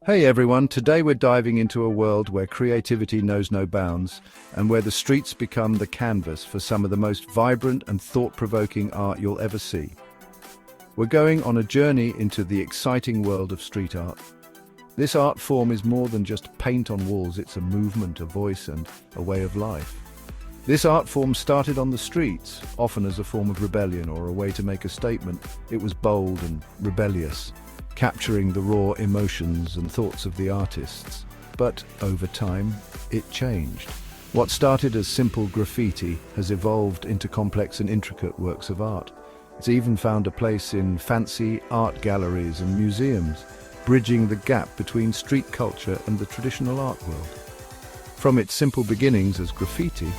Hey everyone, today we're diving into a world where creativity knows no bounds and where the streets become the canvas for some of the most vibrant and thought-provoking art you'll ever see. We're going on a journey into the exciting world of street art. This art form is more than just paint on walls, it's a movement, a voice, and a way of life. This art form started on the streets, often as a form of rebellion or a way to make a statement. It was bold and rebellious, capturing the raw emotions and thoughts of the artists. But over time, it changed. What started as simple graffiti has evolved into complex and intricate works of art. It's even found a place in fancy art galleries and museums, bridging the gap between street culture and the traditional art world. From its simple beginnings as graffiti,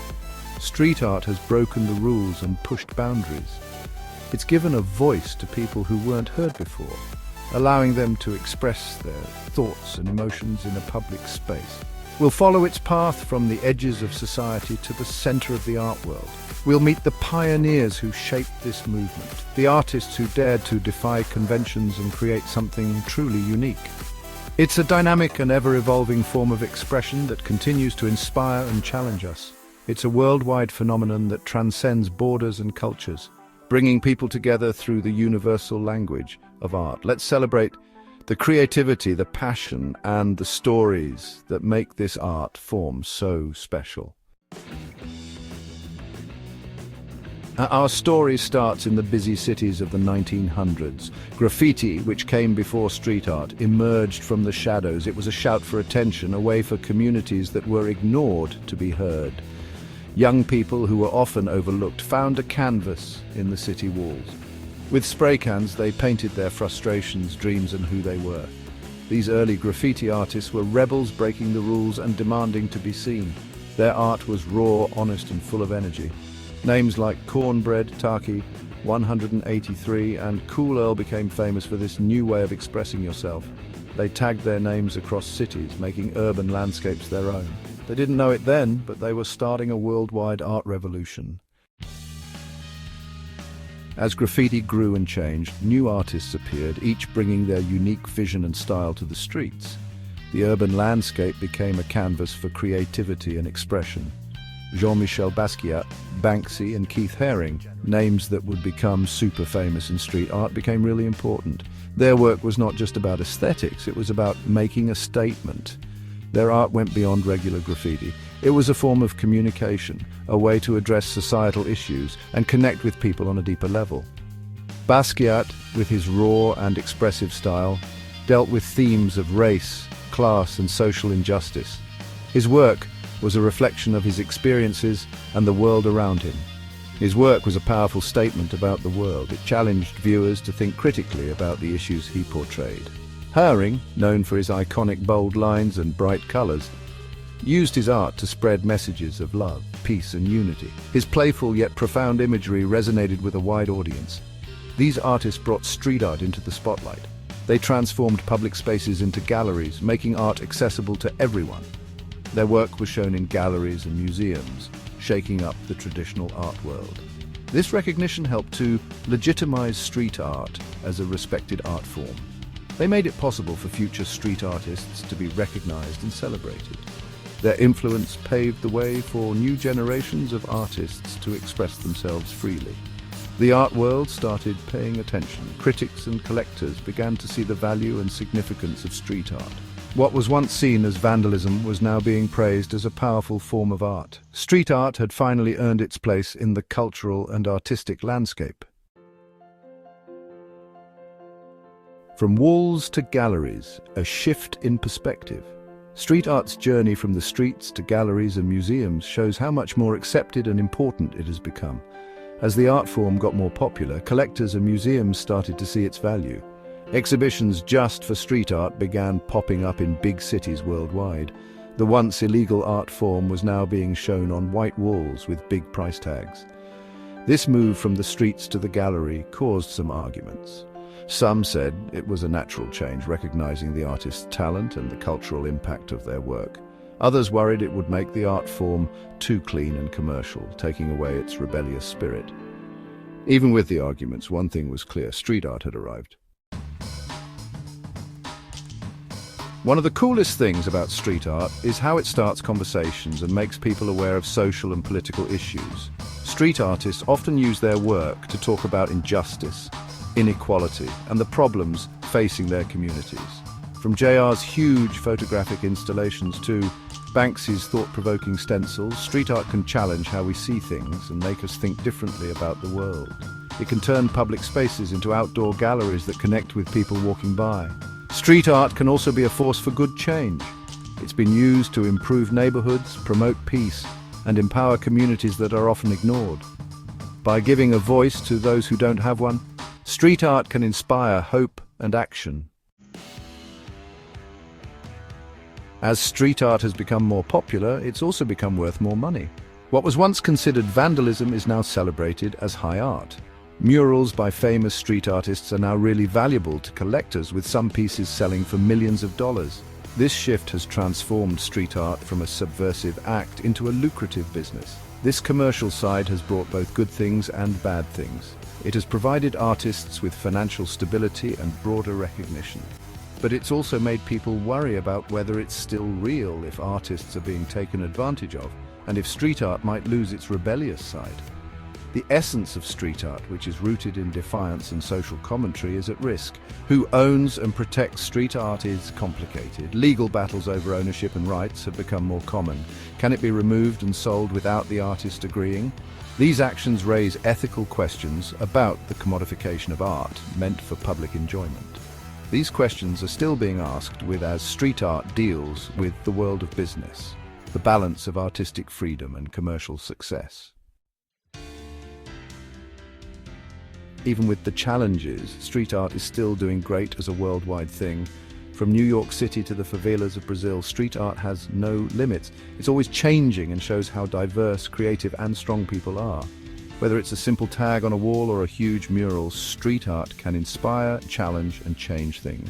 street art has broken the rules and pushed boundaries. It's given a voice to people who weren't heard before, allowing them to express their thoughts and emotions in a public space. We'll follow its path from the edges of society to the center of the art world. We'll meet the pioneers who shaped this movement, the artists who dared to defy conventions and create something truly unique. It's a dynamic and ever-evolving form of expression that continues to inspire and challenge us. It's a worldwide phenomenon that transcends borders and cultures, bringing people together through the universal language of art. Let's celebrate the creativity, the passion, and the stories that make this art form so special. Our story starts in the busy cities of the 1900s. Graffiti, which came before street art, emerged from the shadows. It was a shout for attention, a way for communities that were ignored to be heard. Young people who were often overlooked found a canvas in the city walls. With spray cans, they painted their frustrations, dreams, and who they were. These early graffiti artists were rebels breaking the rules and demanding to be seen. Their art was raw, honest, and full of energy. Names like Cornbread, Taki, 183, and Cool Earl became famous for this new way of expressing yourself. They tagged their names across cities, making urban landscapes their own. They didn't know it then, but they were starting a worldwide art revolution. As graffiti grew and changed, new artists appeared, each bringing their unique vision and style to the streets. The urban landscape became a canvas for creativity and expression. Jean-Michel Basquiat, Banksy, and Keith Haring, names that would become super famous in street art, became really important. Their work was not just about aesthetics, it was about making a statement. Their art went beyond regular graffiti. It was a form of communication, a way to address societal issues and connect with people on a deeper level. Basquiat, with his raw and expressive style, dealt with themes of race, class, and social injustice. His work was a reflection of his experiences and the world around him. His work was a powerful statement about the world. It challenged viewers to think critically about the issues he portrayed. Haring, known for his iconic bold lines and bright colors, used his art to spread messages of love, peace, and unity. His playful yet profound imagery resonated with a wide audience. These artists brought street art into the spotlight. They transformed public spaces into galleries, making art accessible to everyone. Their work was shown in galleries and museums, shaking up the traditional art world. This recognition helped to legitimize street art as a respected art form. They made it possible for future street artists to be recognized and celebrated. Their influence paved the way for new generations of artists to express themselves freely. The art world started paying attention. Critics and collectors began to see the value and significance of street art. What was once seen as vandalism was now being praised as a powerful form of art. Street art had finally earned its place in the cultural and artistic landscape. From walls to galleries, a shift in perspective. Street art's journey from the streets to galleries and museums shows how much more accepted and important it has become. As the art form got more popular, collectors and museums started to see its value. Exhibitions just for street art began popping up in big cities worldwide. The once illegal art form was now being shown on white walls with big price tags. This move from the streets to the gallery caused some arguments. Some said it was a natural change, recognizing the artist's talent and the cultural impact of their work. Others worried it would make the art form too clean and commercial, taking away its rebellious spirit. Even with the arguments, one thing was clear: street art had arrived. One of the coolest things about street art is how it starts conversations and makes people aware of social and political issues. Street artists often use their work to talk about injustice, inequality, and the problems facing their communities. From JR's huge photographic installations to Banksy's thought-provoking stencils, street art can challenge how we see things and make us think differently about the world. It can turn public spaces into outdoor galleries that connect with people walking by. Street art can also be a force for good change. It's been used to improve neighborhoods, promote peace, and empower communities that are often ignored. By giving a voice to those who don't have one, street art can inspire hope and action. As street art has become more popular, it's also become worth more money. What was once considered vandalism is now celebrated as high art. Murals by famous street artists are now really valuable to collectors, with some pieces selling for millions of dollars. This shift has transformed street art from a subversive act into a lucrative business. This commercial side has brought both good things and bad things. It has provided artists with financial stability and broader recognition. But it's also made people worry about whether it's still real, if artists are being taken advantage of, and if street art might lose its rebellious side. The essence of street art, which is rooted in defiance and social commentary, is at risk. Who owns and protects street art is complicated. Legal battles over ownership and rights have become more common. Can it be removed and sold without the artist agreeing? These actions raise ethical questions about the commodification of art meant for public enjoyment. These questions are still being asked as street art deals with the world of business, the balance of artistic freedom and commercial success. Even with the challenges, street art is still doing great as a worldwide thing. From New York City to the favelas of Brazil, street art has no limits. It's always changing and shows how diverse, creative, and strong people are. Whether it's a simple tag on a wall or a huge mural, street art can inspire, challenge, and change things.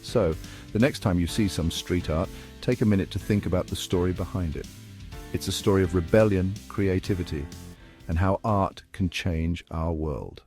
So, the next time you see some street art, take a minute to think about the story behind it. It's a story of rebellion, creativity, and how art can change our world.